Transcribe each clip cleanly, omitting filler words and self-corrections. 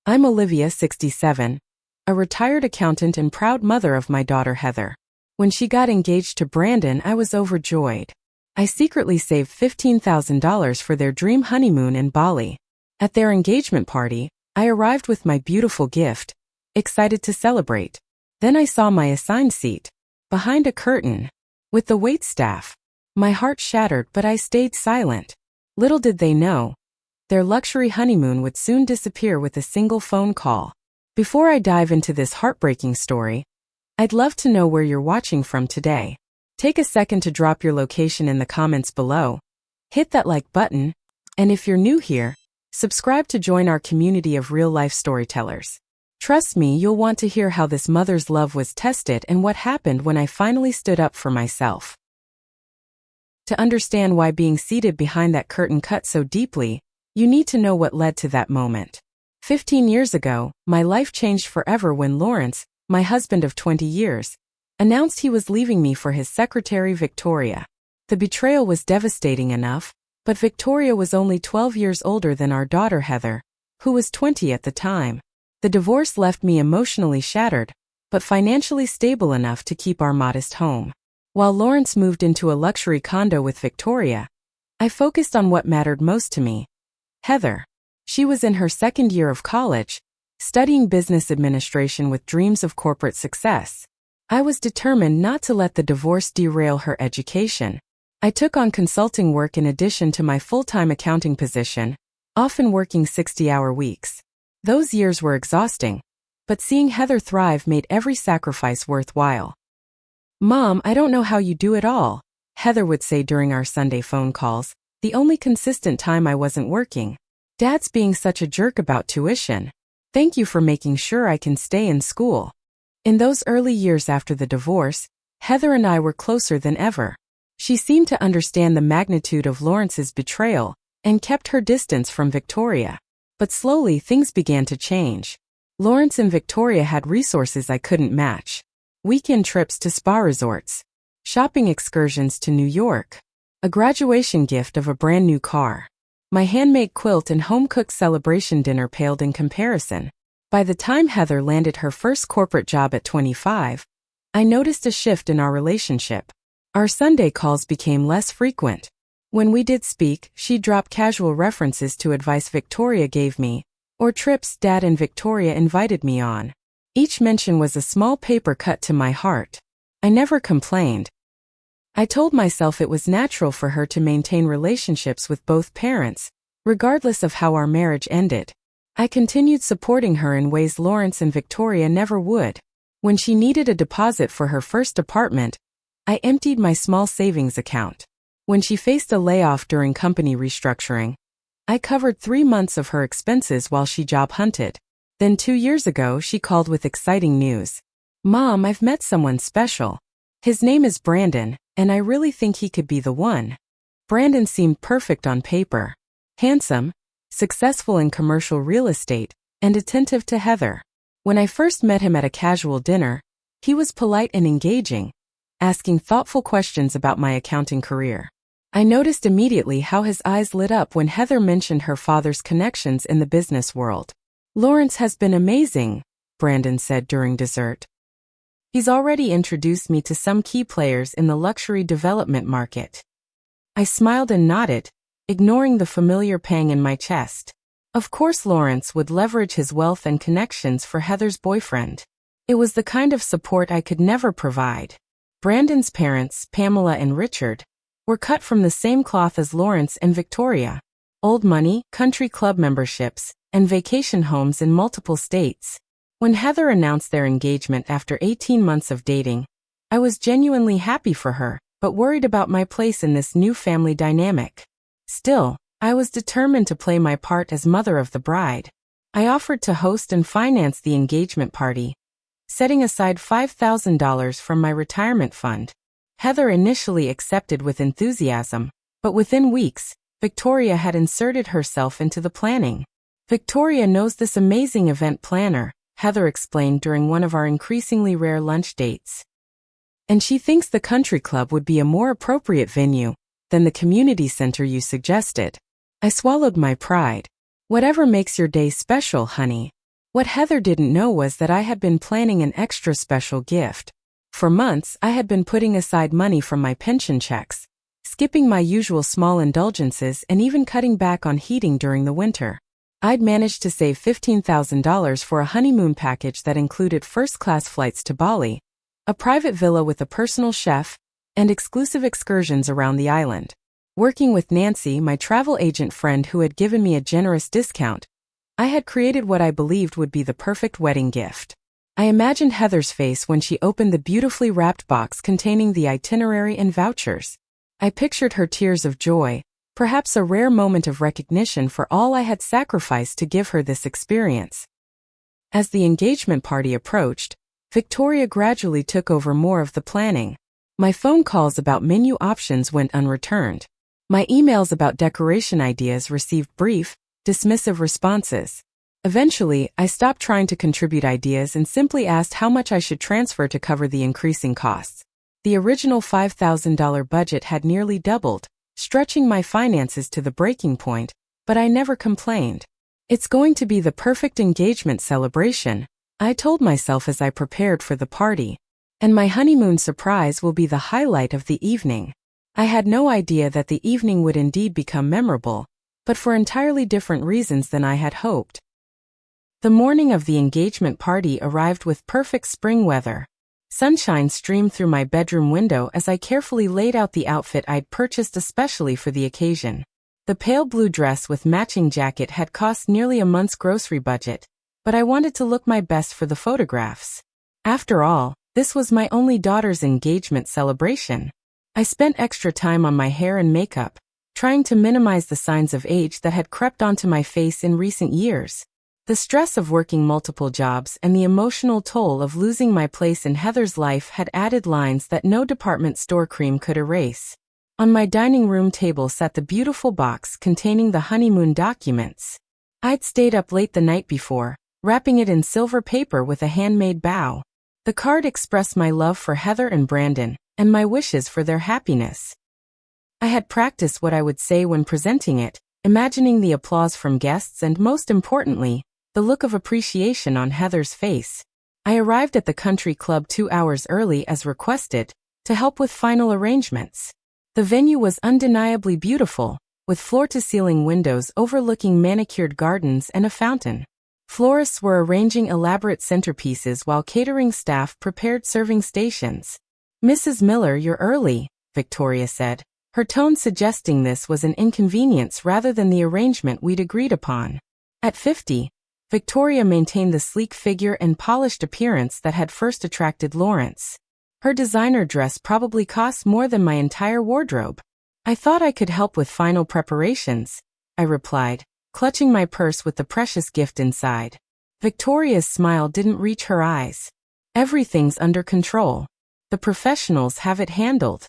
I'm Olivia, 67, a retired accountant and proud mother of my daughter Heather. When she got engaged to Brandon, I was overjoyed. I secretly saved $15,000 for their dream honeymoon in Bali. At their engagement party, I arrived with my beautiful gift, excited to celebrate. Then I saw my assigned seat, behind a curtain, with the waitstaff. My heart shattered, but I stayed silent. Little did they know, their luxury honeymoon would soon disappear with a single phone call. Before I dive into this heartbreaking story, I'd love to know where you're watching from today. Take a second to drop your location in the comments below. Hit that like button, and if you're new here, subscribe to join our community of real-life storytellers. Trust me, you'll want to hear how this mother's love was tested and what happened when I finally stood up for myself. To understand why being seated behind that curtain cut so deeply, you need to know what led to that moment. 15 years ago, my life changed forever when Lawrence, my husband of 20 years, announced he was leaving me for his secretary Victoria. The betrayal was devastating enough, but Victoria was only 12 years older than our daughter Heather, who was 20 at the time. The divorce left me emotionally shattered, but financially stable enough to keep our modest home. While Lawrence moved into a luxury condo with Victoria, I focused on what mattered most to me. Heather. She was in her second year of college, studying business administration with dreams of corporate success. I was determined not to let the divorce derail her education. I took on consulting work in addition to my full-time accounting position, often working 60-hour weeks. Those years were exhausting, but seeing Heather thrive made every sacrifice worthwhile. "Mom, I don't know how you do it all," Heather would say during our Sunday phone calls, the only consistent time I wasn't working. "Dad's being such a jerk about tuition. Thank you for making sure I can stay in school." In those early years after the divorce, Heather and I were closer than ever. She seemed to understand the magnitude of Lawrence's betrayal and kept her distance from Victoria. But slowly things began to change. Lawrence and Victoria had resources I couldn't match. Weekend trips to spa resorts, shopping excursions to New York, a graduation gift of a brand new car. My handmade quilt and home-cooked celebration dinner paled in comparison. By the time Heather landed her first corporate job at 25, I noticed a shift in our relationship. Our Sunday calls became less frequent. When we did speak, she'd drop casual references to advice Victoria gave me, or trips Dad and Victoria invited me on. Each mention was a small paper cut to my heart. I never complained. I told myself it was natural for her to maintain relationships with both parents, regardless of how our marriage ended. I continued supporting her in ways Lawrence and Victoria never would. When she needed a deposit for her first apartment, I emptied my small savings account. When she faced a layoff during company restructuring, I covered 3 months of her expenses while she job hunted. Then 2 years ago, she called with exciting news. "Mom, I've met someone special. His name is Brandon, and I really think he could be the one." Brandon seemed perfect on paper. Handsome, successful in commercial real estate, and attentive to Heather. When I first met him at a casual dinner, he was polite and engaging, asking thoughtful questions about my accounting career. I noticed immediately how his eyes lit up when Heather mentioned her father's connections in the business world. "Lawrence has been amazing," Brandon said during dessert. "He's already introduced me to some key players in the luxury development market." I smiled and nodded, ignoring the familiar pang in my chest. Of course Lawrence would leverage his wealth and connections for Heather's boyfriend. It was the kind of support I could never provide. Brandon's parents, Pamela and Richard, were cut from the same cloth as Lawrence and Victoria. Old money, country club memberships, and vacation homes in multiple states. When Heather announced their engagement after 18 months of dating, I was genuinely happy for her, but worried about my place in this new family dynamic. Still, I was determined to play my part as mother of the bride. I offered to host and finance the engagement party, setting aside $5,000 from my retirement fund. Heather initially accepted with enthusiasm, but within weeks, Victoria had inserted herself into the planning. "Victoria knows this amazing event planner," Heather explained during one of our increasingly rare lunch dates. "And she thinks the country club would be a more appropriate venue than the community center you suggested." I swallowed my pride. "Whatever makes your day special, honey." What Heather didn't know was that I had been planning an extra special gift. For months, I had been putting aside money from my pension checks, skipping my usual small indulgences and even cutting back on heating during the winter. I'd managed to save $15,000 for a honeymoon package that included first-class flights to Bali, a private villa with a personal chef, and exclusive excursions around the island. Working with Nancy, my travel agent friend who had given me a generous discount, I had created what I believed would be the perfect wedding gift. I imagined Heather's face when she opened the beautifully wrapped box containing the itinerary and vouchers. I pictured her tears of joy, perhaps a rare moment of recognition for all I had sacrificed to give her this experience. As the engagement party approached, Victoria gradually took over more of the planning. My phone calls about menu options went unreturned. My emails about decoration ideas received brief, dismissive responses. Eventually, I stopped trying to contribute ideas and simply asked how much I should transfer to cover the increasing costs. The original $5,000 budget had nearly doubled, stretching my finances to the breaking point, but I never complained. It's going to be the perfect engagement celebration, I told myself as I prepared for the party. And my honeymoon surprise will be the highlight of the evening. I had no idea that the evening would indeed become memorable, but for entirely different reasons than I had hoped. The morning of the engagement party arrived with perfect spring weather. Sunshine streamed through my bedroom window as I carefully laid out the outfit I'd purchased especially for the occasion. The pale blue dress with matching jacket had cost nearly a month's grocery budget, but I wanted to look my best for the photographs. After all, this was my only daughter's engagement celebration. I spent extra time on my hair and makeup, trying to minimize the signs of age that had crept onto my face in recent years. The stress of working multiple jobs and the emotional toll of losing my place in Heather's life had added lines that no department store cream could erase. On my dining room table sat the beautiful box containing the honeymoon documents. I'd stayed up late the night before, wrapping it in silver paper with a handmade bow. The card expressed my love for Heather and Brandon, and my wishes for their happiness. I had practiced what I would say when presenting it, imagining the applause from guests and, most importantly, the look of appreciation on Heather's face. I arrived at the country club 2 hours early as requested, to help with final arrangements. The venue was undeniably beautiful, with floor-to-ceiling windows overlooking manicured gardens and a fountain. Florists were arranging elaborate centerpieces while catering staff prepared serving stations. "Mrs. Miller, you're early," Victoria said, her tone suggesting this was an inconvenience rather than the arrangement we'd agreed upon. At 50, Victoria maintained the sleek figure and polished appearance that had first attracted Lawrence. Her designer dress probably cost more than my entire wardrobe. "I thought I could help with final preparations," I replied, clutching my purse with the precious gift inside. Victoria's smile didn't reach her eyes. "Everything's under control. The professionals have it handled."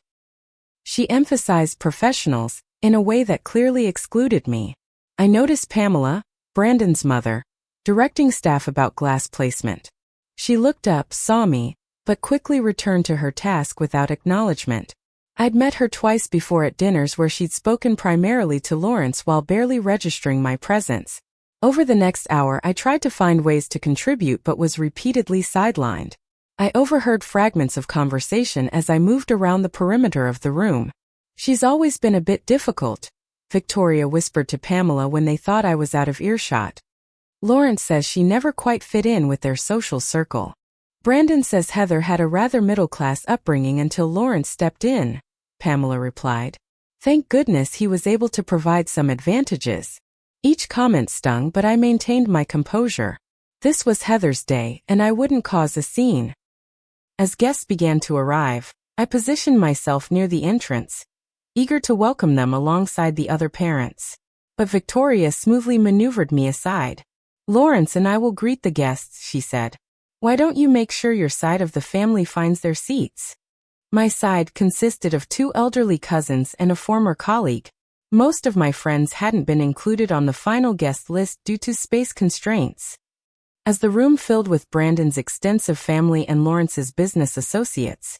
She emphasized professionals, in a way that clearly excluded me. I noticed Pamela, Brandon's mother, directing staff about glass placement. She looked up, saw me, but quickly returned to her task without acknowledgement. I'd met her twice before at dinners where she'd spoken primarily to Lawrence while barely registering my presence. Over the next hour I tried to find ways to contribute but was repeatedly sidelined. I overheard fragments of conversation as I moved around the perimeter of the room. "She's always been a bit difficult," Victoria whispered to Pamela when they thought I was out of earshot. "Lawrence says she never quite fit in with their social circle. Brandon says Heather had a rather middle-class upbringing until Lawrence stepped in," Pamela replied. "Thank goodness he was able to provide some advantages." Each comment stung, but I maintained my composure. This was Heather's day, and I wouldn't cause a scene. As guests began to arrive, I positioned myself near the entrance, eager to welcome them alongside the other parents. But Victoria smoothly maneuvered me aside. "Lawrence and I will greet the guests," she said. "Why don't you make sure your side of the family finds their seats?" My side consisted of 2 elderly cousins and a former colleague. Most of my friends hadn't been included on the final guest list due to space constraints. As the room filled with Brandon's extensive family and Lawrence's business associates,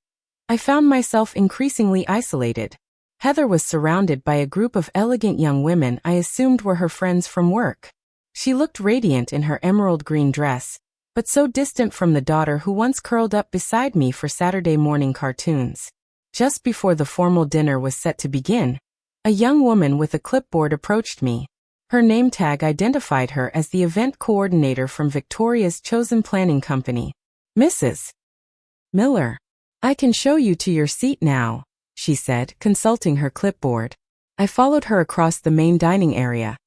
I found myself increasingly isolated. Heather was surrounded by a group of elegant young women I assumed were her friends from work. She looked radiant in her emerald green dress, but so distant from the daughter who once curled up beside me for Saturday morning cartoons. Just before the formal dinner was set to begin, a young woman with a clipboard approached me. Her name tag identified her as the event coordinator from Victoria's chosen planning company. Mrs. Miller. I can show you to your seat now, she said, consulting her clipboard. I followed her across the main dining area,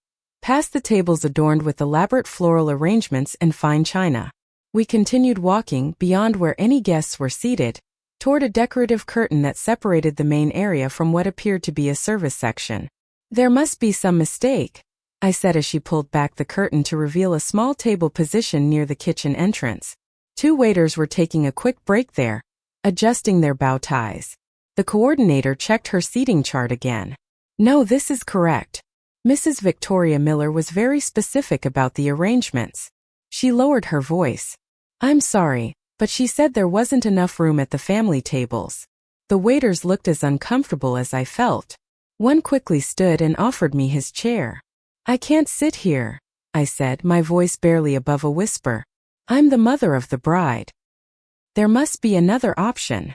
past the tables adorned with elaborate floral arrangements and fine china. We continued walking beyond where any guests were seated, toward a decorative curtain that separated the main area from what appeared to be a service section. There must be some mistake, I said as she pulled back the curtain to reveal a small table positioned near the kitchen entrance. 2 waiters were taking a quick break there, adjusting their bow ties. The coordinator checked her seating chart again. No, this is correct. Mrs. Victoria Miller was very specific about the arrangements. She lowered her voice. I'm sorry, but she said there wasn't enough room at the family tables. The waiters looked as uncomfortable as I felt. One quickly stood and offered me his chair. I can't sit here, I said, my voice barely above a whisper. I'm the mother of the bride. There must be another option.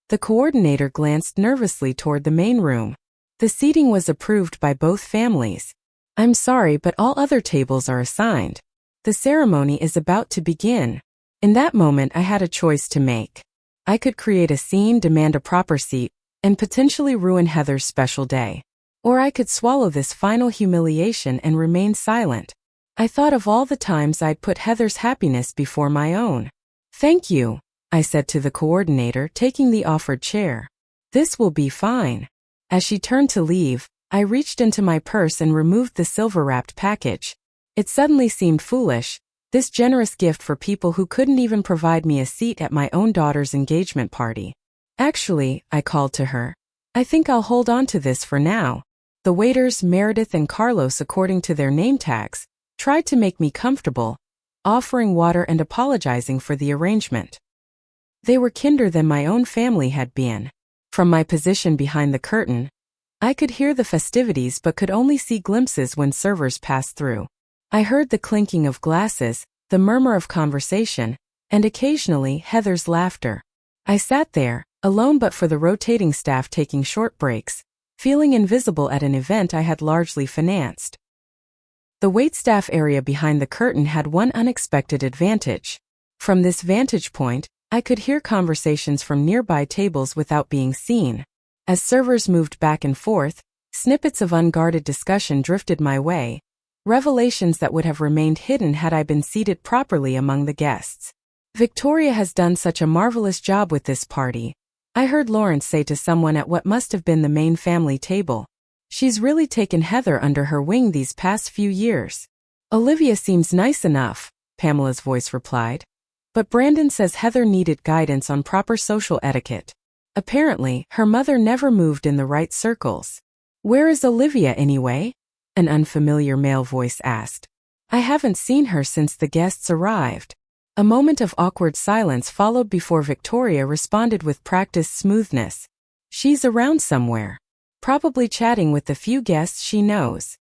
The coordinator glanced nervously toward the main room. The seating was approved by both families. I'm sorry, but all other tables are assigned. The ceremony is about to begin. In that moment, I had a choice to make. I could create a scene, demand a proper seat, and potentially ruin Heather's special day. Or I could swallow this final humiliation and remain silent. I thought of all the times I'd put Heather's happiness before my own. Thank you, I said to the coordinator, taking the offered chair. This will be fine. As she turned to leave, I reached into my purse and removed the silver-wrapped package. It suddenly seemed foolish, this generous gift for people who couldn't even provide me a seat at my own daughter's engagement party. Actually, I called to her, I think I'll hold on to this for now. The waiters, Meredith and Carlos according to their name tags, tried to make me comfortable, offering water and apologizing for the arrangement. They were kinder than my own family had been. From my position behind the curtain, I could hear the festivities but could only see glimpses when servers passed through. I heard the clinking of glasses, the murmur of conversation, and occasionally Heather's laughter. I sat there, alone but for the rotating staff taking short breaks, feeling invisible at an event I had largely financed. The waitstaff area behind the curtain had one unexpected advantage. From this vantage point, I could hear conversations from nearby tables without being seen. As servers moved back and forth, snippets of unguarded discussion drifted my way, revelations that would have remained hidden had I been seated properly among the guests. Victoria has done such a marvelous job with this party, I heard Lawrence say to someone at what must have been the main family table. She's really taken Heather under her wing these past few years. Olivia seems nice enough, Pamela's voice replied. But Brandon says Heather needed guidance on proper social etiquette. Apparently, her mother never moved in the right circles. Where is Olivia anyway? An unfamiliar male voice asked. I haven't seen her since the guests arrived. A moment of awkward silence followed before Victoria responded with practiced smoothness. She's around somewhere. Probably chatting with the few guests she knows.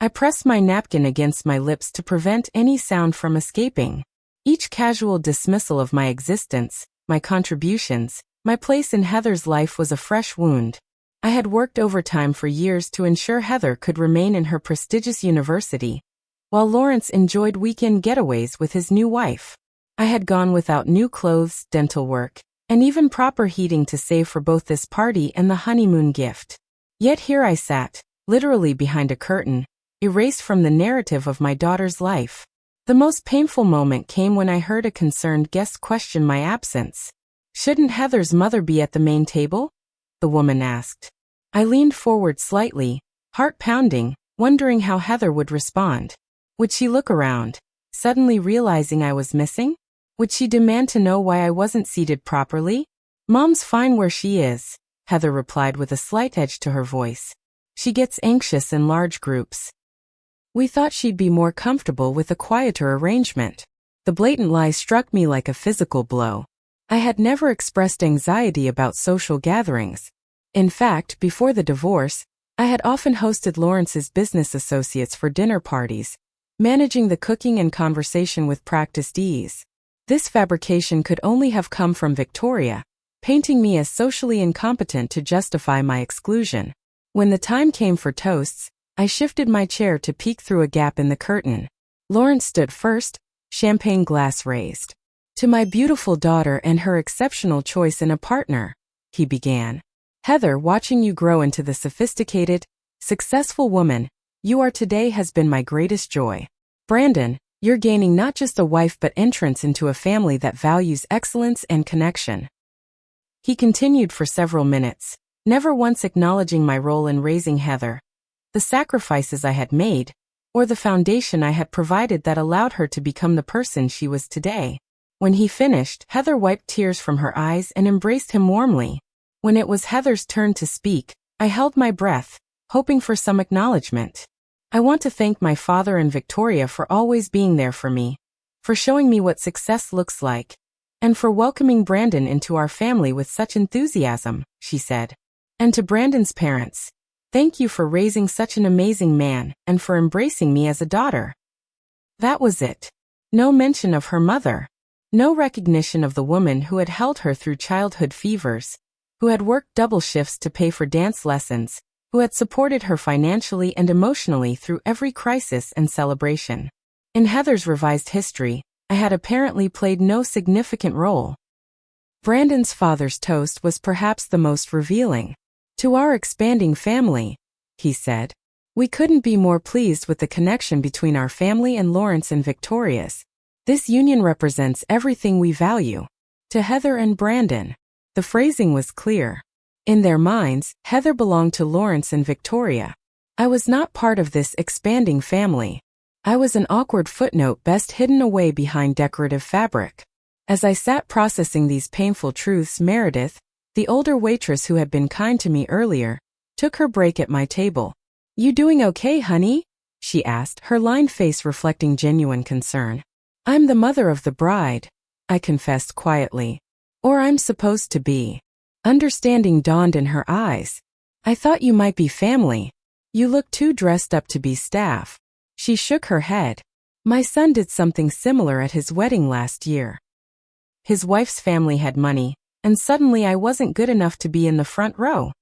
I pressed my napkin against my lips to prevent any sound from escaping. Each casual dismissal of my existence, my contributions, my place in Heather's life was a fresh wound. I had worked overtime for years to ensure Heather could remain in her prestigious university, while Lawrence enjoyed weekend getaways with his new wife. I had gone without new clothes, dental work, and even proper heating to save for both this party and the honeymoon gift. Yet here I sat, literally behind a curtain, erased from the narrative of my daughter's life. The most painful moment came when I heard a concerned guest question my absence. Shouldn't Heather's mother be at the main table? The woman asked. I leaned forward slightly, heart pounding, wondering how Heather would respond. Would she look around, suddenly realizing I was missing? Would she demand to know why I wasn't seated properly? Mom's fine where she is, Heather replied with a slight edge to her voice. She gets anxious in large groups. We thought she'd be more comfortable with a quieter arrangement. The blatant lie struck me like a physical blow. I had never expressed anxiety about social gatherings. In fact, before the divorce, I had often hosted Lawrence's business associates for dinner parties, managing the cooking and conversation with practiced ease. This fabrication could only have come from Victoria, painting me as socially incompetent to justify my exclusion. When the time came for toasts, I shifted my chair to peek through a gap in the curtain. Lawrence stood first, champagne glass raised. "To my beautiful daughter and her exceptional choice in a partner," he began. "Heather, watching you grow into the sophisticated, successful woman you are today has been my greatest joy. Brandon, you're gaining not just a wife but entrance into a family that values excellence and connection." He continued for several minutes, never once acknowledging my role in raising Heather, the sacrifices I had made, or the foundation I had provided that allowed her to become the person she was today. When he finished, Heather wiped tears from her eyes and embraced him warmly. When it was Heather's turn to speak, I held my breath, hoping for some acknowledgement. "I want to thank my father and Victoria for always being there for me, for showing me what success looks like, and for welcoming Brandon into our family with such enthusiasm," she said. "And to Brandon's parents, thank you for raising such an amazing man and for embracing me as a daughter." That was it. No mention of her mother. No recognition of the woman who had held her through childhood fevers, who had worked double shifts to pay for dance lessons, who had supported her financially and emotionally through every crisis and celebration. In Heather's revised history, I had apparently played no significant role. Brandon's father's toast was perhaps the most revealing. "To our expanding family," he said. "We couldn't be more pleased with the connection between our family and Lawrence and Victoria's. This union represents everything we value. To Heather and Brandon." The phrasing was clear. In their minds, Heather belonged to Lawrence and Victoria. I was not part of this expanding family. I was an awkward footnote best hidden away behind decorative fabric. As I sat processing these painful truths, Meredith, the older waitress who had been kind to me earlier, took her break at my table. "You doing okay, honey?" she asked, her lined face reflecting genuine concern. "I'm the mother of the bride," I confessed quietly. "Or I'm supposed to be." Understanding dawned in her eyes. "I thought you might be family. You look too dressed up to be staff." She shook her head. "My son did something similar at his wedding last year. His wife's family had money, and suddenly I wasn't good enough to be in the front row."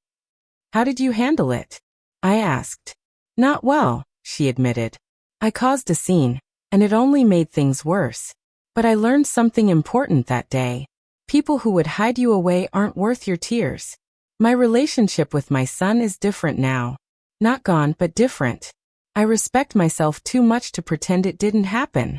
"How did you handle it?" I asked. "Not well," she admitted. "I caused a scene, and it only made things worse. But I learned something important that day. People who would hide you away aren't worth your tears. My relationship with my son is different now. Not gone, but different. I respect myself too much to pretend it didn't happen."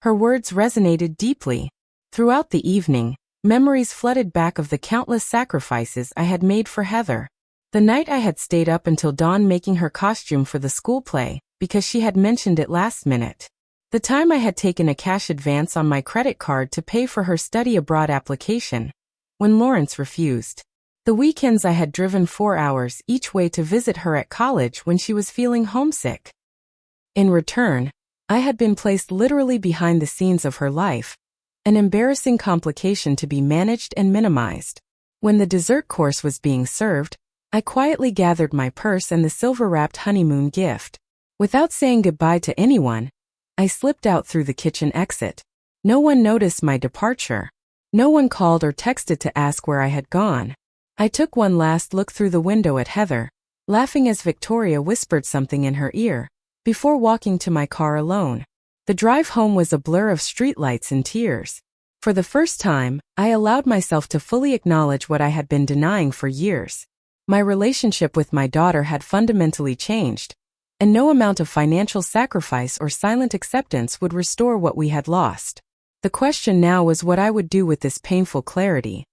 Her words resonated deeply. Throughout the evening, memories flooded back of the countless sacrifices I had made for Heather. The night I had stayed up until dawn making her costume for the school play, because she had mentioned it last minute. The time I had taken a cash advance on my credit card to pay for her study abroad application, when Lawrence refused. The weekends I had driven 4 hours each way to visit her at college when she was feeling homesick. In return, I had been placed literally behind the scenes of her life, an embarrassing complication to be managed and minimized. When the dessert course was being served, I quietly gathered my purse and the silver-wrapped honeymoon gift. Without saying goodbye to anyone, I slipped out through the kitchen exit. No one noticed my departure. No one called or texted to ask where I had gone. I took one last look through the window at Heather, laughing as Victoria whispered something in her ear, before walking to my car alone. The drive home was a blur of streetlights and tears. For the first time, I allowed myself to fully acknowledge what I had been denying for years. My relationship with my daughter had fundamentally changed, and no amount of financial sacrifice or silent acceptance would restore what we had lost. The question now was what I would do with this painful clarity.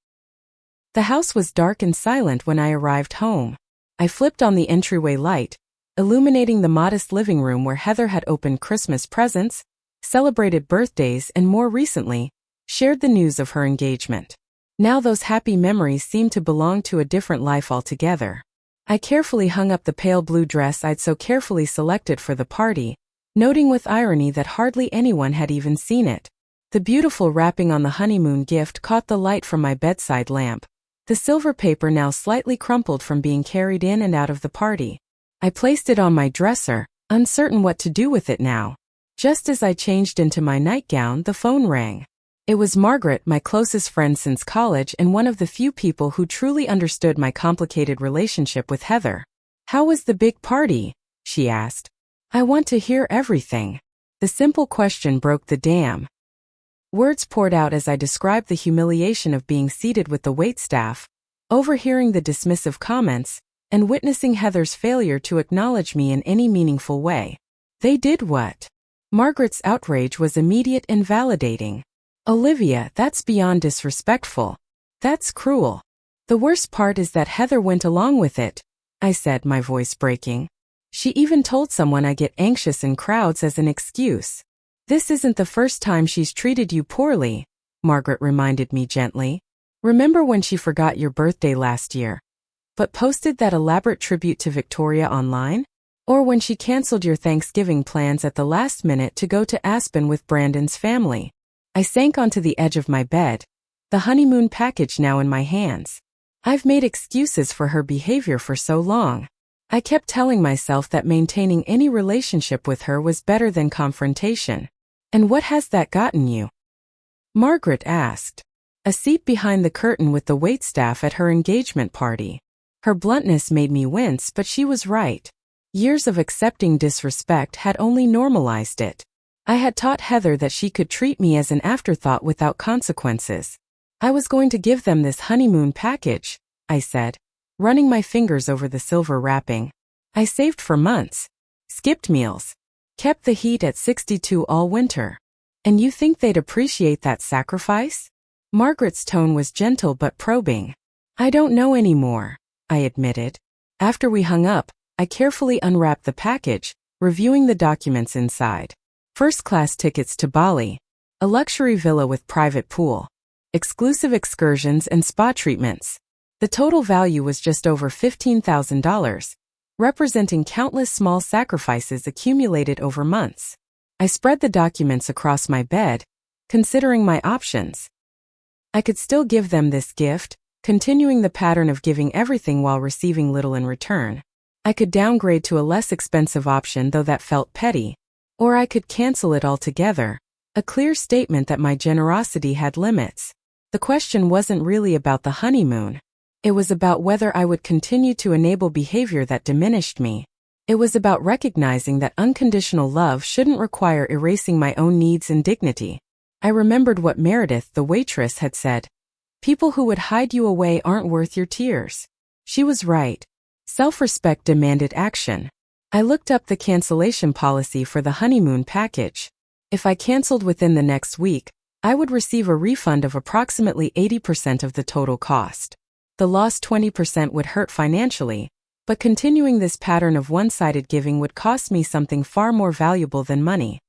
The house was dark and silent when I arrived home. I flipped on the entryway light, illuminating the modest living room where Heather had opened Christmas presents, celebrated birthdays, and more recently, shared the news of her engagement. Now those happy memories seemed to belong to a different life altogether. I carefully hung up the pale blue dress I'd so carefully selected for the party, noting with irony that hardly anyone had even seen it. The beautiful wrapping on the honeymoon gift caught the light from my bedside lamp, the silver paper now slightly crumpled from being carried in and out of the party. I placed it on my dresser, uncertain what to do with it now. Just as I changed into my nightgown, the phone rang. It was Margaret, my closest friend since college and one of the few people who truly understood my complicated relationship with Heather. "How was the big party?" she asked. "I want to hear everything." The simple question broke the dam. Words poured out as I described the humiliation of being seated with the waitstaff, overhearing the dismissive comments, and witnessing Heather's failure to acknowledge me in any meaningful way. "They did what?" Margaret's outrage was immediate and validating. "Olivia, that's beyond disrespectful. That's cruel. The worst part is that Heather went along with it," I said, my voice breaking. "She even told someone I get anxious in crowds as an excuse." "This isn't the first time she's treated you poorly," Margaret reminded me gently. "Remember when she forgot your birthday last year, but posted that elaborate tribute to Victoria online? Or when she canceled your Thanksgiving plans at the last minute to go to Aspen with Brandon's family?" I sank onto the edge of my bed, the honeymoon package now in my hands. I've made excuses for her behavior for so long. I kept telling myself that maintaining any relationship with her was better than confrontation. "And what has that gotten you?" Margaret asked. "A seat behind the curtain with the waitstaff at her engagement party." Her bluntness made me wince, but she was right. Years of accepting disrespect had only normalized it. I had taught Heather that she could treat me as an afterthought without consequences. "I was going to give them this honeymoon package," I said, running my fingers over the silver wrapping. "I saved for months, skipped meals, kept the heat at 62 all winter. And you think they'd appreciate that sacrifice?" Margaret's tone was gentle but probing. "I don't know anymore," I admitted. After we hung up, I carefully unwrapped the package, reviewing the documents inside. First-class tickets to Bali, a luxury villa with private pool, exclusive excursions and spa treatments. The total value was just over $15,000, representing countless small sacrifices accumulated over months. I spread the documents across my bed, considering my options. I could still give them this gift, continuing the pattern of giving everything while receiving little in return. I could downgrade to a less expensive option, though that felt petty. Or I could cancel it altogether, a clear statement that my generosity had limits. The question wasn't really about the honeymoon. It was about whether I would continue to enable behavior that diminished me. It was about recognizing that unconditional love shouldn't require erasing my own needs and dignity. I remembered what Meredith, the waitress, had said. "People who would hide you away aren't worth your tears." She was right. Self-respect demanded action. I looked up the cancellation policy for the honeymoon package. If I canceled within the next week, I would receive a refund of approximately 80% of the total cost. The lost 20% would hurt financially, but continuing this pattern of one-sided giving would cost me something far more valuable than money.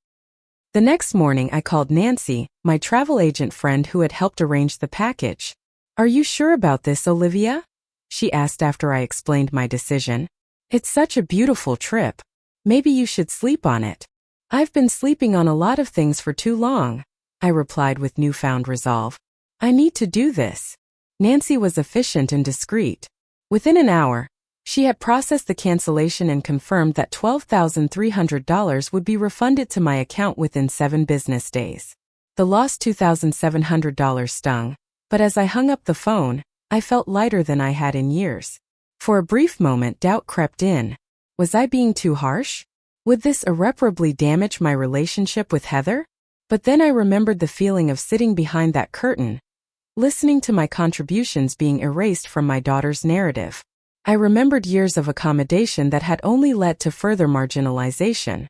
The next morning I called Nancy, my travel agent friend who had helped arrange the package. "Are you sure about this, Olivia?" she asked after I explained my decision. "It's such a beautiful trip. Maybe you should sleep on it." "I've been sleeping on a lot of things for too long," I replied with newfound resolve. "I need to do this." Nancy was efficient and discreet. Within an hour, she had processed the cancellation and confirmed that $12,300 would be refunded to my account within 7 business days. The lost $2,700 stung, but as I hung up the phone, I felt lighter than I had in years. For a brief moment, doubt crept in. Was I being too harsh? Would this irreparably damage my relationship with Heather? But then I remembered the feeling of sitting behind that curtain, listening to my contributions being erased from my daughter's narrative. I remembered years of accommodation that had only led to further marginalization.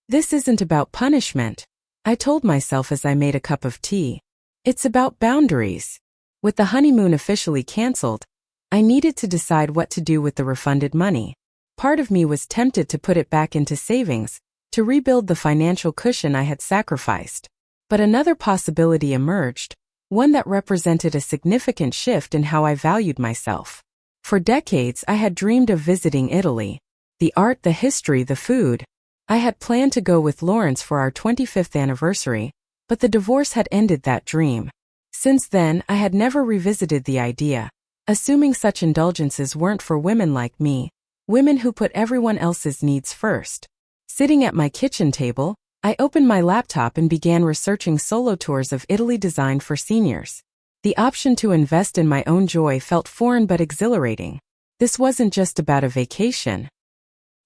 "This isn't about punishment," I told myself as I made a cup of tea. "It's about boundaries." With the honeymoon officially canceled, I needed to decide what to do with the refunded money. Part of me was tempted to put it back into savings, to rebuild the financial cushion I had sacrificed. But another possibility emerged, one that represented a significant shift in how I valued myself. For decades, I had dreamed of visiting Italy. The art, the history, the food. I had planned to go with Lawrence for our 25th anniversary, but the divorce had ended that dream. Since then, I had never revisited the idea, assuming such indulgences weren't for women like me, women who put everyone else's needs first. Sitting at my kitchen table, I opened my laptop and began researching solo tours of Italy designed for seniors. The option to invest in my own joy felt foreign but exhilarating. This wasn't just about a vacation.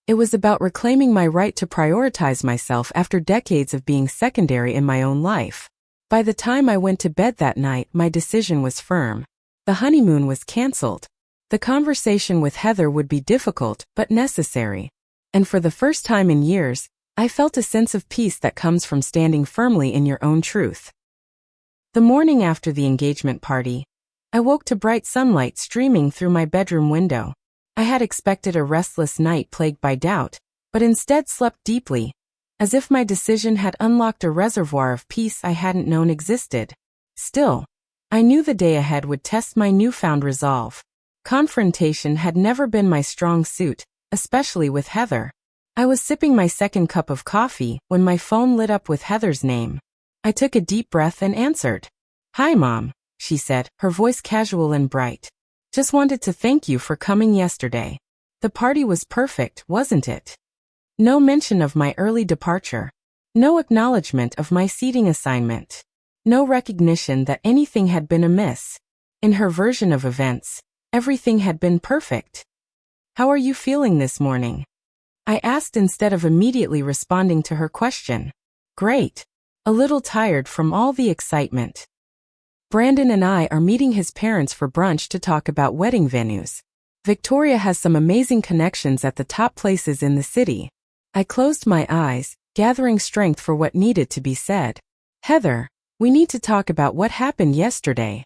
It was about reclaiming my right to prioritize myself after decades of being secondary in my own life. By the time I went to bed that night, my decision was firm. The honeymoon was canceled. The conversation with Heather would be difficult, but necessary. And for the first time in years, I felt a sense of peace that comes from standing firmly in your own truth. The morning after the engagement party, I woke to bright sunlight streaming through my bedroom window. I had expected a restless night plagued by doubt, but instead slept deeply, as if my decision had unlocked a reservoir of peace I hadn't known existed. Still, I knew the day ahead would test my newfound resolve. Confrontation had never been my strong suit, especially with Heather. I was sipping my second cup of coffee when my phone lit up with Heather's name. I took a deep breath and answered. "Hi, Mom," she said, her voice casual and bright. "Just wanted to thank you for coming yesterday. The party was perfect, wasn't it?" No mention of my early departure. No acknowledgement of my seating assignment. No recognition that anything had been amiss. In her version of events, everything had been perfect. "How are you feeling this morning?" I asked instead of immediately responding to her question. "Great. A little tired from all the excitement. Brandon and I are meeting his parents for brunch to talk about wedding venues. Victoria has some amazing connections at the top places in the city." I closed my eyes, gathering strength for what needed to be said. "Heather, we need to talk about what happened yesterday."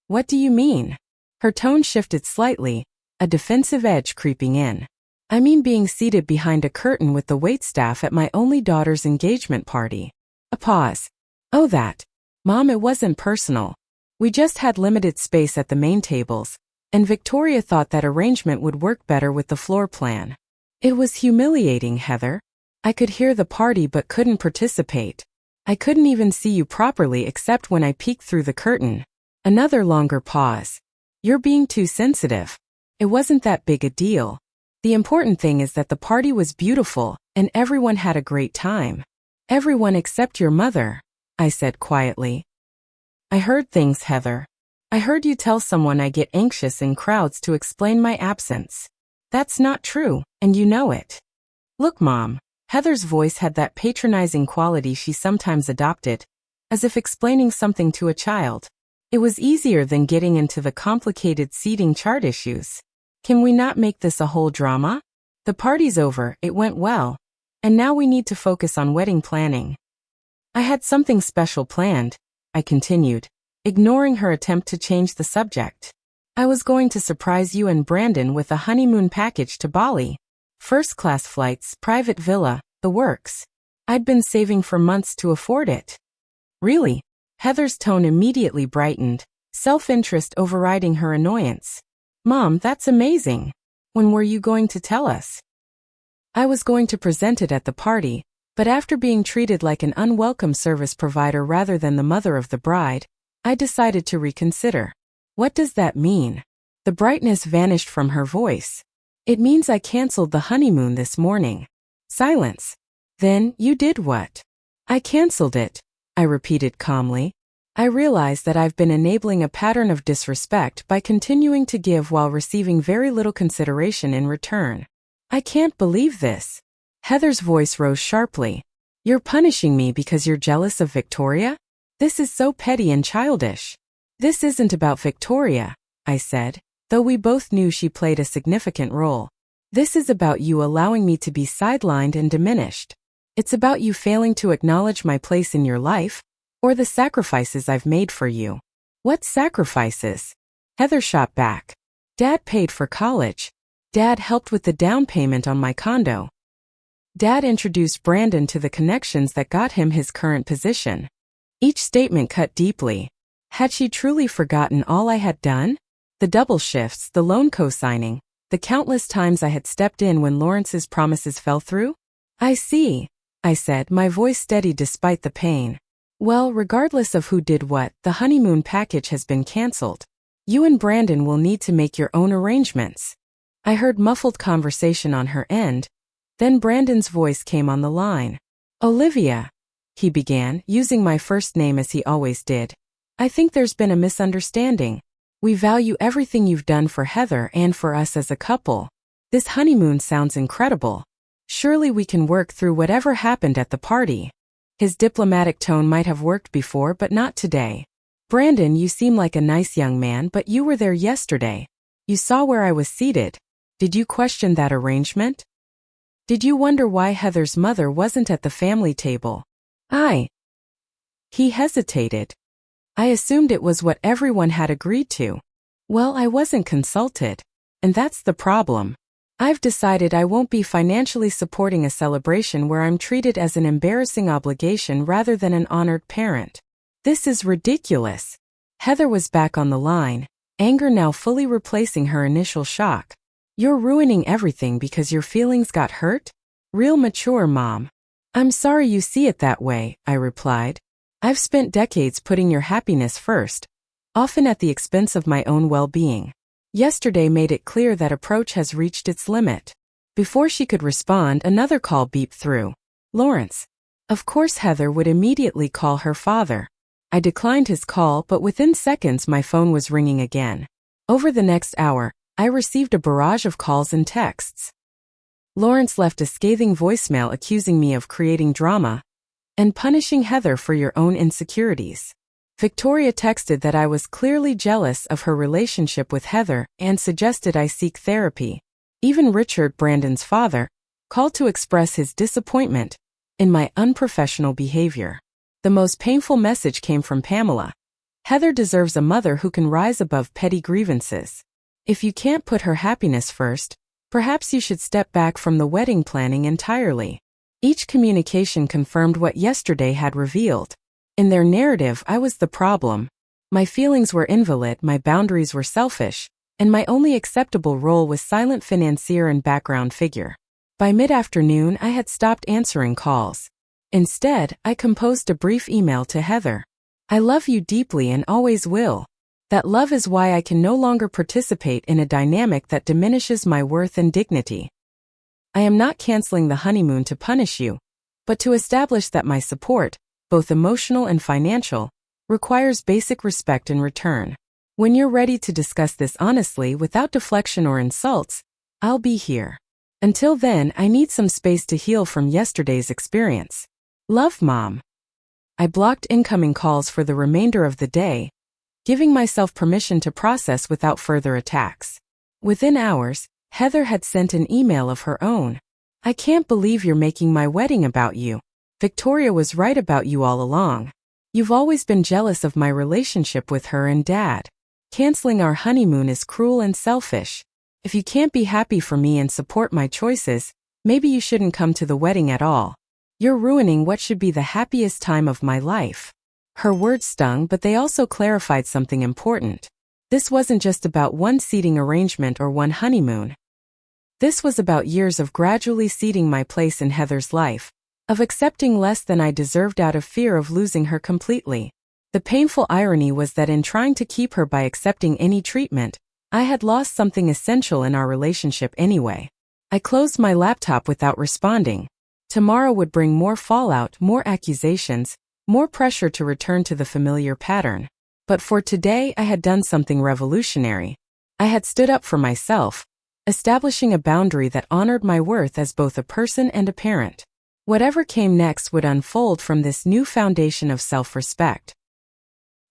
"What do you mean?" Her tone shifted slightly, a defensive edge creeping in. "I mean being seated behind a curtain with the waitstaff at my only daughter's engagement party." A pause. "Oh, that. Mom, it wasn't personal. We just had limited space at the main tables, and Victoria thought that arrangement would work better with the floor plan." It was humiliating, Heather. I could hear the party but couldn't participate. I couldn't even see you properly except when I peeked through the curtain. Another longer pause. "You're being too sensitive. It wasn't that big a deal. The important thing is that the party was beautiful, and everyone had a great time." "Everyone except your mother," I said quietly. "I heard things, Heather. I heard you tell someone I get anxious in crowds to explain my absence. That's not true, and you know it." "Look, Mom." Heather's voice had that patronizing quality she sometimes adopted, as if explaining something to a child. "It was easier than getting into the complicated seating chart issues. Can we not make this a whole drama? The party's over, it went well, and now we need to focus on wedding planning." "I had something special planned," I continued, ignoring her attempt to change the subject. "I was going to surprise you and Brandon with a honeymoon package to Bali. First-class flights, private villa, the works. I'd been saving for months to afford it." "Really?" Heather's tone immediately brightened, self-interest overriding her annoyance. "Mom, that's amazing. When were you going to tell us?" I was going to present it at the party, but after being treated like an unwelcome service provider rather than the mother of the bride, I decided to reconsider. "What does that mean?" The brightness vanished from her voice. "It means I canceled the honeymoon this morning." Silence. "Then, you did what?" "I canceled it," I repeated calmly. I realize that I've been enabling a pattern of disrespect by continuing to give while receiving very little consideration in return. "I can't believe this." Heather's voice rose sharply. "You're punishing me because you're jealous of Victoria? This is so petty and childish." "This isn't about Victoria," I said, though we both knew she played a significant role. "This is about you allowing me to be sidelined and diminished. It's about you failing to acknowledge my place in your life, or the sacrifices I've made for you." "What sacrifices?" Heather shot back. "Dad paid for college. Dad helped with the down payment on my condo. Dad introduced Brandon to the connections that got him his current position." Each statement cut deeply. Had she truly forgotten all I had done? The double shifts, the loan co-signing, the countless times I had stepped in when Lawrence's promises fell through? "I see," I said, my voice steady despite the pain. "Well, regardless of who did what, the honeymoon package has been canceled. You and Brandon will need to make your own arrangements." I heard muffled conversation on her end, then Brandon's voice came on the line. "Olivia, he began, using my first name as he always did. "I think there's been a misunderstanding. We value everything you've done for Heather and for us as a couple. This honeymoon sounds incredible. Surely we can work through whatever happened at the party." His diplomatic tone might have worked before, but not today. "Brandon, you seem like a nice young man, but you were there yesterday. You saw where I was seated. Did you question that arrangement? Did you wonder why Heather's mother wasn't at the family table?" He hesitated. "I assumed it was what everyone had agreed to." "Well, I wasn't consulted. And that's the problem. I've decided I won't be financially supporting a celebration where I'm treated as an embarrassing obligation rather than an honored parent. This is ridiculous." Heather was back on the line, anger now fully replacing her initial shock. "You're ruining everything because your feelings got hurt? Real mature, Mom." "I'm sorry you see it that way," I replied. "I've spent decades putting your happiness first, often at the expense of my own well-being. Yesterday made it clear that approach has reached its limit." Before she could respond, another call beeped through. "Lawrence." Of course Heather would immediately call her father. I declined his call, but within seconds my phone was ringing again. Over the next hour, I received a barrage of calls and texts. Lawrence left a scathing voicemail accusing me of creating drama and punishing Heather for your own insecurities. Victoria texted that I was clearly jealous of her relationship with Heather and suggested I seek therapy. Even Richard, Brandon's father, called to express his disappointment in my unprofessional behavior. The most painful message came from Pamela. "Heather deserves a mother who can rise above petty grievances. If you can't put her happiness first, perhaps you should step back from the wedding planning entirely." Each communication confirmed what yesterday had revealed. In their narrative, I was the problem. My feelings were invalid, my boundaries were selfish, and my only acceptable role was silent financier and background figure. By mid-afternoon, I had stopped answering calls. Instead, I composed a brief email to Heather. "I love you deeply and always will. That love is why I can no longer participate in a dynamic that diminishes my worth and dignity. I am not canceling the honeymoon to punish you, but to establish that my support, both emotional and financial, requires basic respect in return. When you're ready to discuss this honestly without deflection or insults, I'll be here. Until then, I need some space to heal from yesterday's experience. Love, Mom." I blocked incoming calls for the remainder of the day, giving myself permission to process without further attacks. Within hours, Heather had sent an email of her own. "I can't believe you're making my wedding about you. Victoria was right about you all along. You've always been jealous of my relationship with her and Dad. Canceling our honeymoon is cruel and selfish. If you can't be happy for me and support my choices, maybe you shouldn't come to the wedding at all. You're ruining what should be the happiest time of my life." Her words stung, but they also clarified something important. This wasn't just about one seating arrangement or one honeymoon. This was about years of gradually ceding my place in Heather's life, of accepting less than I deserved out of fear of losing her completely. The painful irony was that in trying to keep her by accepting any treatment, I had lost something essential in our relationship anyway. I closed my laptop without responding. Tomorrow would bring more fallout, more accusations, more pressure to return to the familiar pattern. But for today, I had done something revolutionary. I had stood up for myself, establishing a boundary that honored my worth as both a person and a parent. Whatever came next would unfold from this new foundation of self-respect.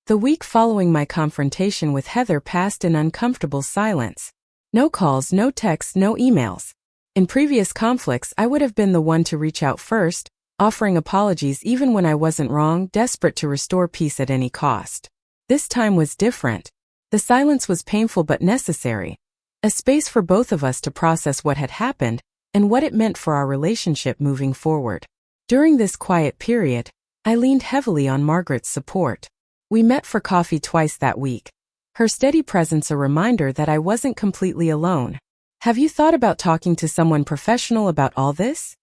The week following my confrontation with Heather passed in uncomfortable silence. No calls, no texts, no emails. In previous conflicts, I would have been the one to reach out first, offering apologies even when I wasn't wrong, desperate to restore peace at any cost. This time was different. The silence was painful but necessary. A space for both of us to process what had happened and what it meant for our relationship moving forward. During this quiet period, I leaned heavily on Margaret's support. We met for coffee twice that week. Her steady presence a reminder that I wasn't completely alone. "Have you thought about talking to someone professional about all this?"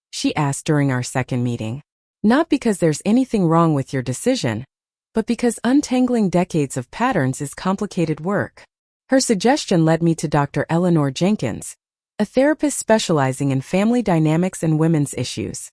she asked during our second meeting. "Not because there's anything wrong with your decision, but because untangling decades of patterns is complicated work." Her suggestion led me to Dr. Eleanor Jenkins, a therapist specializing in family dynamics and women's issues.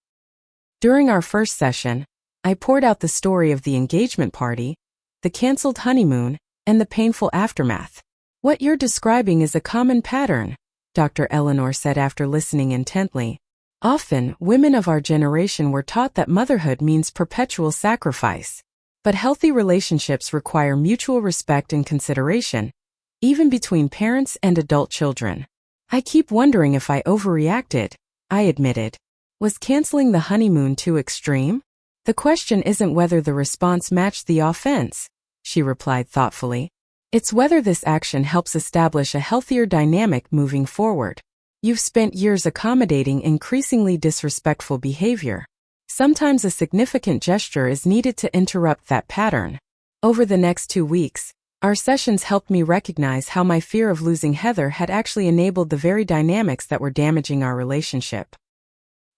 During our first session, I poured out the story of the engagement party, the canceled honeymoon, and the painful aftermath. What you're describing is a common pattern, Dr. Eleanor said after listening intently. Often, women of our generation were taught that motherhood means perpetual sacrifice. But healthy relationships require mutual respect and consideration, even between parents and adult children. I keep wondering if I overreacted, I admitted. Was canceling the honeymoon too extreme? The question isn't whether the response matched the offense, she replied thoughtfully. It's whether this action helps establish a healthier dynamic moving forward. You've spent years accommodating increasingly disrespectful behavior. Sometimes a significant gesture is needed to interrupt that pattern. Over the next 2 weeks, our sessions helped me recognize how my fear of losing Heather had actually enabled the very dynamics that were damaging our relationship.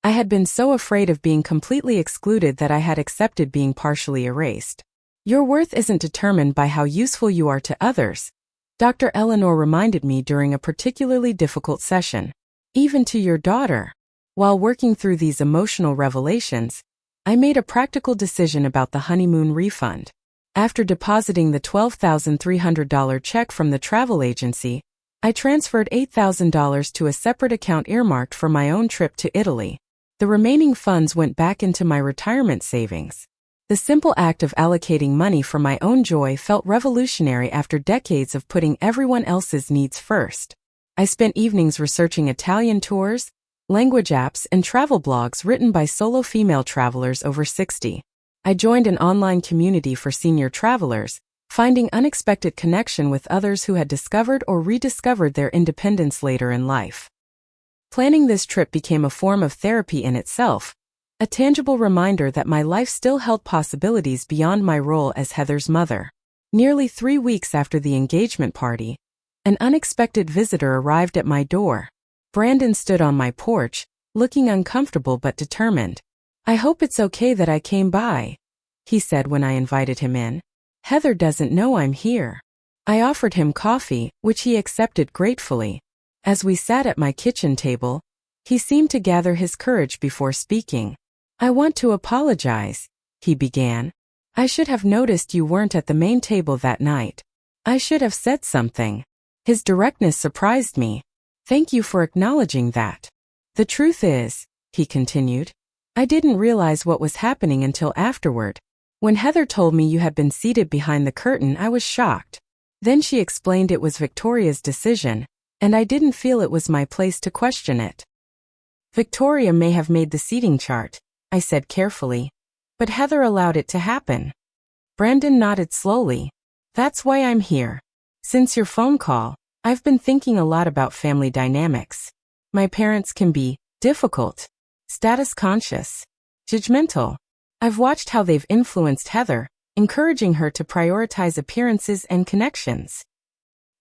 I had been so afraid of being completely excluded that I had accepted being partially erased. Your worth isn't determined by how useful you are to others, Dr. Eleanor reminded me during a particularly difficult session. Even to your daughter. While working through these emotional revelations, I made a practical decision about the honeymoon refund. After depositing the $12,300 check from the travel agency, I transferred $8,000 to a separate account earmarked for my own trip to Italy. The remaining funds went back into my retirement savings. The simple act of allocating money for my own joy felt revolutionary after decades of putting everyone else's needs first. I spent evenings researching Italian tours, language apps, and travel blogs written by solo female travelers over 60. I joined an online community for senior travelers, finding unexpected connection with others who had discovered or rediscovered their independence later in life. Planning this trip became a form of therapy in itself, a tangible reminder that my life still held possibilities beyond my role as Heather's mother. Nearly 3 weeks after the engagement party, an unexpected visitor arrived at my door. Brandon stood on my porch, looking uncomfortable but determined. "I hope it's okay that I came by," he said when I invited him in. "Heather doesn't know I'm here." I offered him coffee, which he accepted gratefully. As we sat at my kitchen table, he seemed to gather his courage before speaking. "I want to apologize," he began. "I should have noticed you weren't at the main table that night. I should have said something." His directness surprised me. "Thank you for acknowledging that. The truth is," he continued, "I didn't realize what was happening until afterward. When Heather told me you had been seated behind the curtain, I was shocked. Then she explained it was Victoria's decision, and I didn't feel it was my place to question it." "Victoria may have made the seating chart," I said carefully, "but Heather allowed it to happen." Brandon nodded slowly. "That's why I'm here. Since your phone call, I've been thinking a lot about family dynamics. My parents can be difficult, status conscious, judgmental. I've watched how they've influenced Heather, encouraging her to prioritize appearances and connections.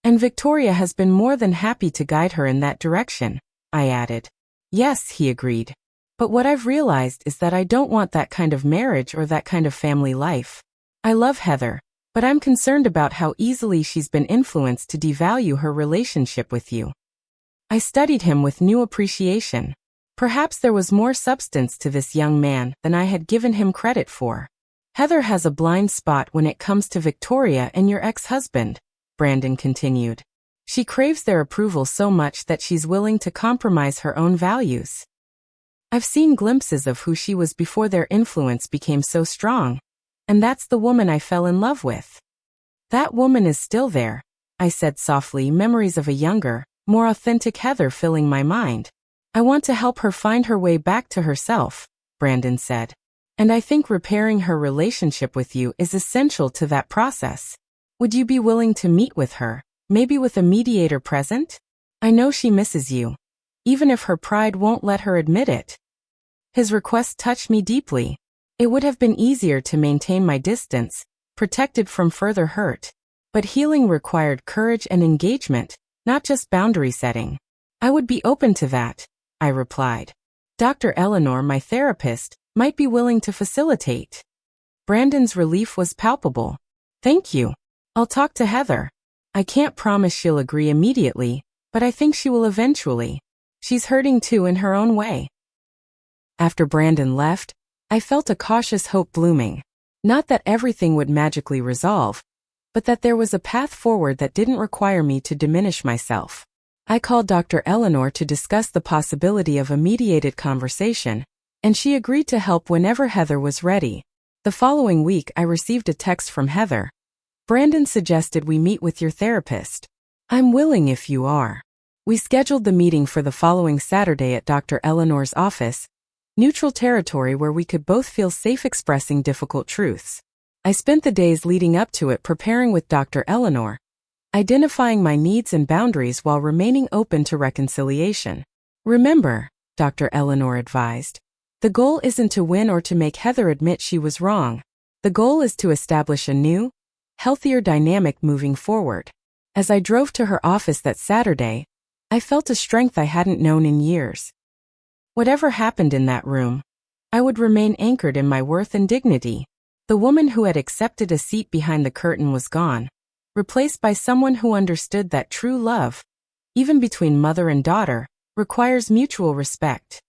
And Victoria has been more than happy to guide her in that direction," I added. "Yes," he agreed. "But what I've realized is that I don't want that kind of marriage or that kind of family life. I love Heather, but I'm concerned about how easily she's been influenced to devalue her relationship with you." I studied him with new appreciation. Perhaps there was more substance to this young man than I had given him credit for. "Heather has a blind spot when it comes to Victoria and your ex-husband," Brandon continued. "She craves their approval so much that she's willing to compromise her own values. I've seen glimpses of who she was before their influence became so strong, and that's the woman I fell in love with." "That woman is still there," I said softly, memories of a younger, more authentic Heather filling my mind. "I want to help her find her way back to herself," Brandon said. "And I think repairing her relationship with you is essential to that process. Would you be willing to meet with her, maybe with a mediator present? I know she misses you, even if her pride won't let her admit it." His request touched me deeply. It would have been easier to maintain my distance, protected from further hurt. But healing required courage and engagement, not just boundary setting. "I would be open to that," I replied. "Dr. Eleanor, my therapist, might be willing to facilitate." Brandon's relief was palpable. "Thank you. I'll talk to Heather. I can't promise she'll agree immediately, but I think she will eventually. She's hurting too in her own way." After Brandon left, I felt a cautious hope blooming. Not that everything would magically resolve, but that there was a path forward that didn't require me to diminish myself. I called Dr. Eleanor to discuss the possibility of a mediated conversation, and she agreed to help whenever Heather was ready. The following week, I received a text from Heather. Brandon suggested we meet with your therapist. I'm willing if you are. We scheduled the meeting for the following Saturday at Dr. Eleanor's office, neutral territory where we could both feel safe expressing difficult truths. I spent the days leading up to it preparing with Dr. Eleanor, identifying my needs and boundaries while remaining open to reconciliation. Remember, Dr. Eleanor advised, the goal isn't to win or to make Heather admit she was wrong. The goal is to establish a new, healthier dynamic moving forward. As I drove to her office that Saturday, I felt a strength I hadn't known in years. Whatever happened in that room, I would remain anchored in my worth and dignity. The woman who had accepted a seat behind the curtain was gone, replaced by someone who understood that true love, even between mother and daughter, requires mutual respect.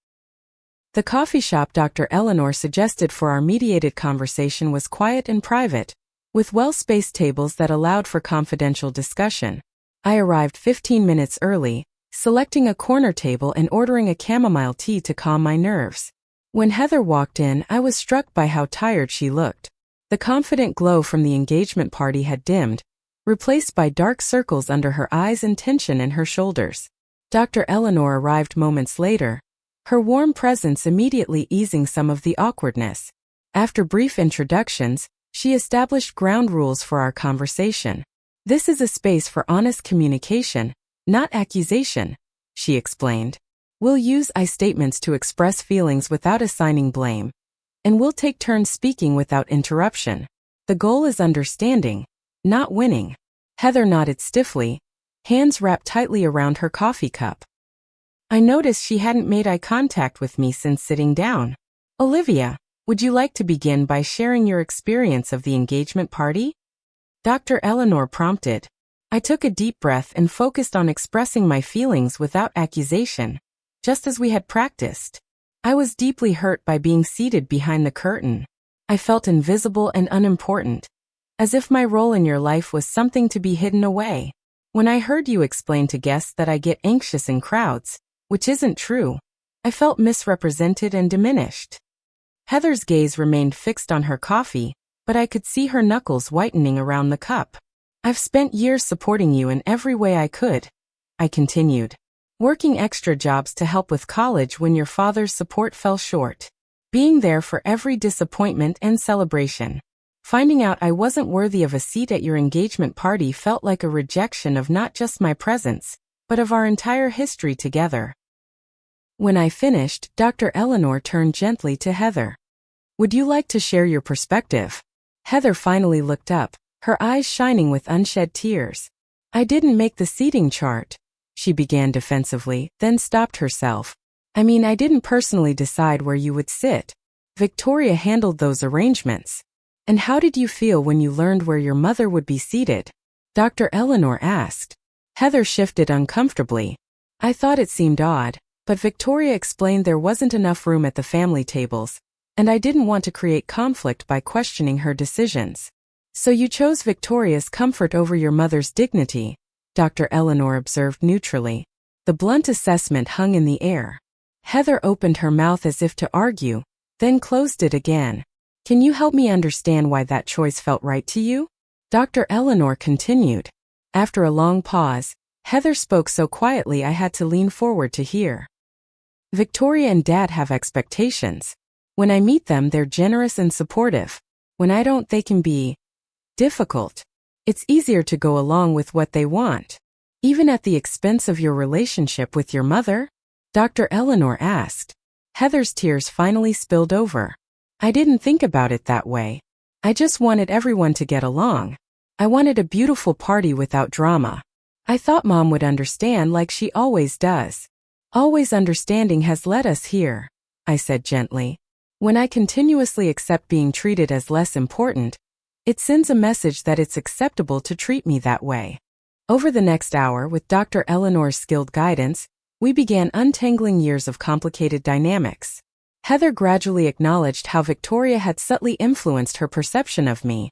The coffee shop Dr. Eleanor suggested for our mediated conversation was quiet and private, with well-spaced tables that allowed for confidential discussion. I arrived 15 minutes early, selecting a corner table and ordering a chamomile tea to calm my nerves. When Heather walked in, I was struck by how tired she looked. The confident glow from the engagement party had dimmed, replaced by dark circles under her eyes and tension in her shoulders. Dr. Eleanor arrived moments later, her warm presence immediately easing some of the awkwardness. After brief introductions, she established ground rules for our conversation. This is a space for honest communication, not accusation, she explained. We'll use I statements to express feelings without assigning blame, and we'll take turns speaking without interruption. The goal is understanding, not winning. Heather nodded stiffly, hands wrapped tightly around her coffee cup. I noticed she hadn't made eye contact with me since sitting down. Olivia, would you like to begin by sharing your experience of the engagement party? Dr. Eleanor prompted. I took a deep breath and focused on expressing my feelings without accusation, just as we had practiced. I was deeply hurt by being seated behind the curtain. I felt invisible and unimportant, as if my role in your life was something to be hidden away. When I heard you explain to guests that I get anxious in crowds, which isn't true, I felt misrepresented and diminished. Heather's gaze remained fixed on her coffee, but I could see her knuckles whitening around the cup. I've spent years supporting you in every way I could, I continued, working extra jobs to help with college when your father's support fell short, being there for every disappointment and celebration. Finding out I wasn't worthy of a seat at your engagement party felt like a rejection of not just my presence, but of our entire history together. When I finished, Dr. Eleanor turned gently to Heather. Would you like to share your perspective? Heather finally looked up, her eyes shining with unshed tears. I didn't make the seating chart, she began defensively, then stopped herself. I didn't personally decide where you would sit. Victoria handled those arrangements. And how did you feel when you learned where your mother would be seated? Dr. Eleanor asked. Heather shifted uncomfortably. I thought it seemed odd, but Victoria explained there wasn't enough room at the family tables, and I didn't want to create conflict by questioning her decisions. So you chose Victoria's comfort over your mother's dignity, Dr. Eleanor observed neutrally. The blunt assessment hung in the air. Heather opened her mouth as if to argue, then closed it again. Can you help me understand why that choice felt right to you? Dr. Eleanor continued. After a long pause, Heather spoke so quietly I had to lean forward to hear. Victoria and Dad have expectations. When I meet them, they're generous and supportive. When I don't, they can be difficult. It's easier to go along with what they want, even at the expense of your relationship with your mother? Dr. Eleanor asked. Heather's tears finally spilled over. I didn't think about it that way. I just wanted everyone to get along. I wanted a beautiful party without drama. I thought Mom would understand like she always does. Always understanding has led us here, I said gently. When I continuously accept being treated as less important, it sends a message that it's acceptable to treat me that way. Over the next hour, with Dr. Eleanor's skilled guidance, we began untangling years of complicated dynamics. Heather gradually acknowledged how Victoria had subtly influenced her perception of me,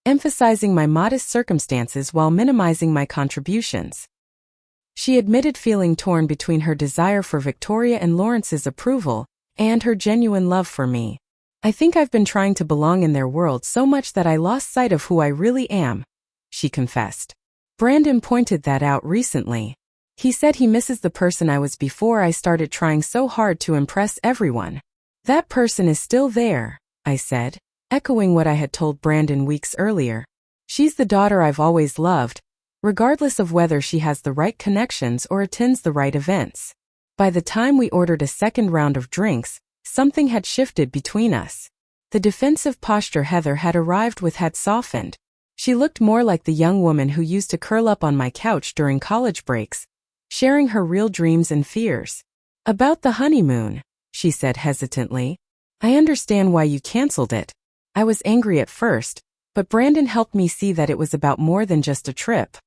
emphasizing my modest circumstances while minimizing my contributions. She admitted feeling torn between her desire for Victoria and Lawrence's approval and her genuine love for me. I think I've been trying to belong in their world so much that I lost sight of who I really am, she confessed. Brandon pointed that out recently. He said he misses the person I was before I started trying so hard to impress everyone. That person is still there, I said, echoing what I had told Brandon weeks earlier. She's the daughter I've always loved, regardless of whether she has the right connections or attends the right events. By the time we ordered a second round of drinks, something had shifted between us. The defensive posture Heather had arrived with had softened. She looked more like the young woman who used to curl up on my couch during college breaks, sharing her real dreams and fears. About the honeymoon, she said hesitantly. I understand why you canceled it. I was angry at first, but Brandon helped me see that it was about more than just a trip.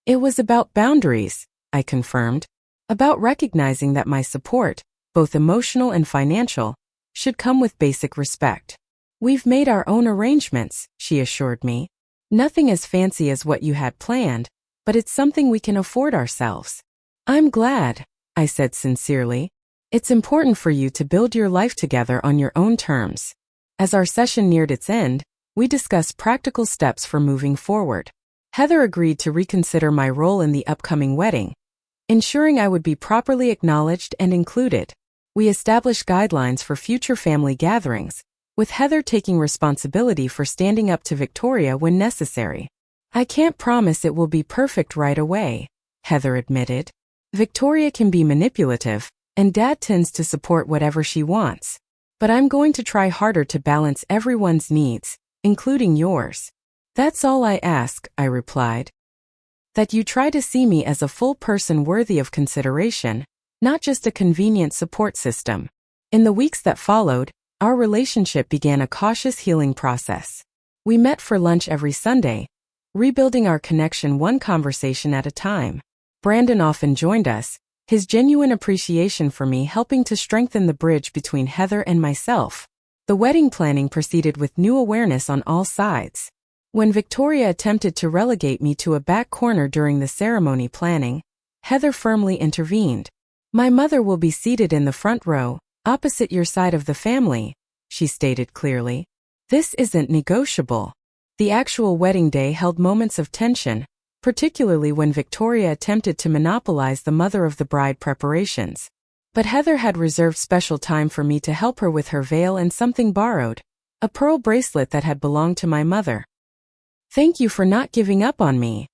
It was about boundaries, I confirmed. About recognizing that my support, both emotional and financial, should come with basic respect. We've made our own arrangements, she assured me. Nothing as fancy as what you had planned, but it's something we can afford ourselves. I'm glad, I said sincerely. It's important for you to build your life together on your own terms. As our session neared its end, we discussed practical steps for moving forward. Heather agreed to reconsider my role in the upcoming wedding, ensuring I would be properly acknowledged and included. We established guidelines for future family gatherings, with Heather taking responsibility for standing up to Victoria when necessary. I can't promise it will be perfect right away, Heather admitted. Victoria can be manipulative, and Dad tends to support whatever she wants. But I'm going to try harder to balance everyone's needs, including yours. That's all I ask, I replied. That you try to see me as a full person worthy of consideration, not just a convenient support system. In the weeks that followed, our relationship began a cautious healing process. We met for lunch every Sunday, rebuilding our connection one conversation at a time. Brandon often joined us, his genuine appreciation for me helping to strengthen the bridge between Heather and myself. The wedding planning proceeded with new awareness on all sides. When Victoria attempted to relegate me to a back corner during the ceremony planning, Heather firmly intervened. My mother will be seated in the front row, opposite your side of the family, she stated clearly. This isn't negotiable. The actual wedding day held moments of tension, particularly when Victoria attempted to monopolize the mother of the bride preparations. But Heather had reserved special time for me to help her with her veil and something borrowed, a pearl bracelet that had belonged to my mother. Thank you for not giving up on me,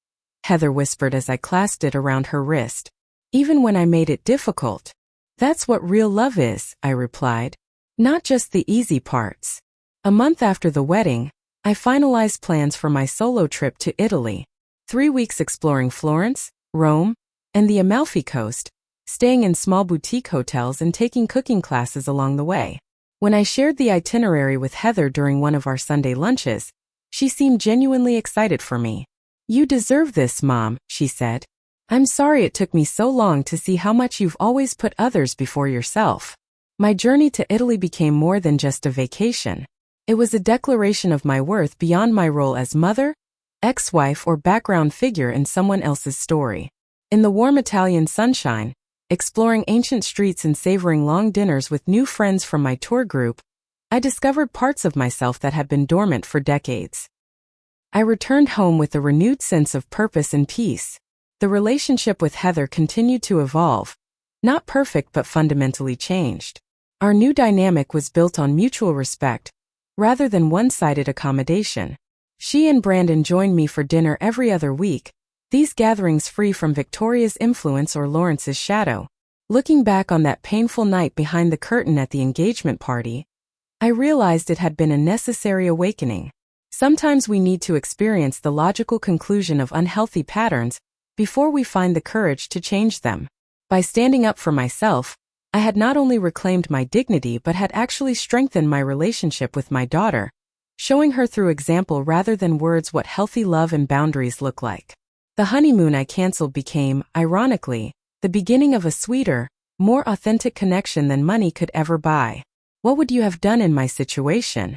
Heather whispered as I clasped it around her wrist. Even when I made it difficult. That's what real love is, I replied. Not just the easy parts. A month after the wedding, I finalized plans for my solo trip to Italy. 3 weeks exploring Florence, Rome, and the Amalfi Coast, staying in small boutique hotels and taking cooking classes along the way. When I shared the itinerary with Heather during one of our Sunday lunches, she seemed genuinely excited for me. You deserve this, Mom, she said. I'm sorry it took me so long to see how much you've always put others before yourself. My journey to Italy became more than just a vacation. It was a declaration of my worth beyond my role as mother, ex-wife, or background figure in someone else's story. In the warm Italian sunshine, exploring ancient streets and savoring long dinners with new friends from my tour group, I discovered parts of myself that had been dormant for decades. I returned home with a renewed sense of purpose and peace. The relationship with Heather continued to evolve, not perfect but fundamentally changed. Our new dynamic was built on mutual respect, rather than one-sided accommodation. She and Brandon joined me for dinner every other week, these gatherings free from Victoria's influence or Lawrence's shadow. Looking back on that painful night behind the curtain at the engagement party, I realized it had been a necessary awakening. Sometimes we need to experience the logical conclusion of unhealthy patterns before we find the courage to change them. By standing up for myself, I had not only reclaimed my dignity but had actually strengthened my relationship with my daughter, showing her through example rather than words what healthy love and boundaries look like. The honeymoon I canceled became, ironically, the beginning of a sweeter, more authentic connection than money could ever buy. What would you have done in my situation?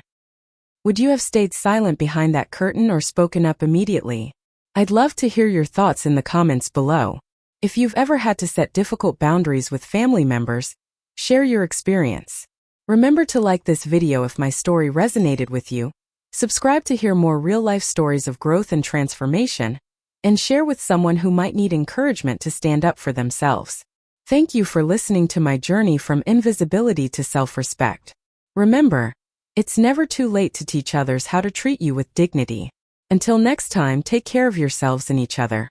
Would you have stayed silent behind that curtain or spoken up immediately? I'd love to hear your thoughts in the comments below. If you've ever had to set difficult boundaries with family members, share your experience. Remember to like this video if my story resonated with you, subscribe to hear more real-life stories of growth and transformation, and share with someone who might need encouragement to stand up for themselves. Thank you for listening to my journey from invisibility to self-respect. Remember, it's never too late to teach others how to treat you with dignity. Until next time, take care of yourselves and each other.